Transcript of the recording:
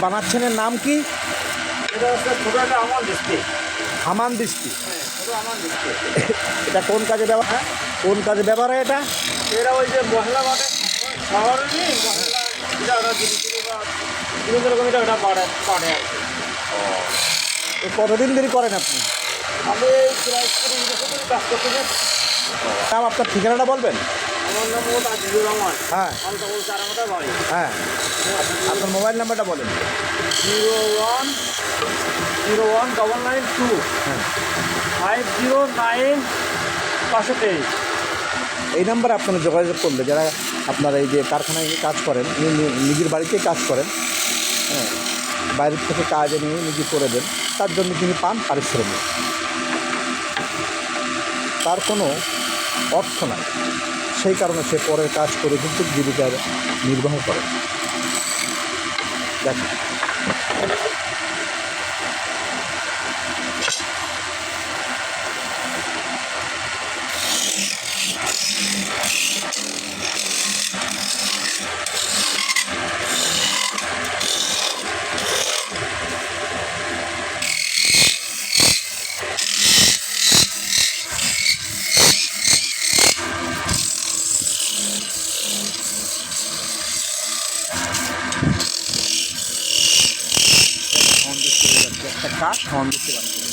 বানাচ্ছেন এর নাম কি? এটা হচ্ছে ছোটো একটা আমার দৃষ্টি। হামান দৃষ্টি। হ্যাঁ, ছোটো আমার দৃষ্টি। এটা কোন কাজে ব্যবহার, হ্যাঁ, কোন কাজে ব্যবহার হয় এটা? এরা ওই যে মশলা বাটে শহরে নেই মশলা, এটা ওরা জিনিস বা বিভিন্ন রকম এটা বাড়ে বাড়ে আর কি। তো কতদিন দেরি করেন আপনি? আমি প্রায় 30 বছর ধরে কাজ করতেছি। নাম, আপনার ঠিকানাটা বলবেন? আমার নাম মোহাম্মদ আজিজুর রহমান। হ্যাঁ আমতবুল চারামাথা বাড়ি। হ্যাঁ, আপনার মোবাইল নাম্বারটা বলেন। 01 হ্যাঁ, 509 523। এই নাম্বারে আপনারা যোগাযোগ করলে যারা আপনারা এই যে কারখানায় কাজ করেন, নিজের বাড়িতেই কাজ করেন, হ্যাঁ, বাইরের থেকে কাজ এনে নিজে করে দেন, তার জন্য তিনি পান পারিশ্রমিক। তার কোনো অর্থ নাই, সেই কারণে সে পরের কাজ করে কিন্তু জীবিকা নির্বাহ করে। দেখেন, একটা কাঠ হন দেখতে পাচ্ছি।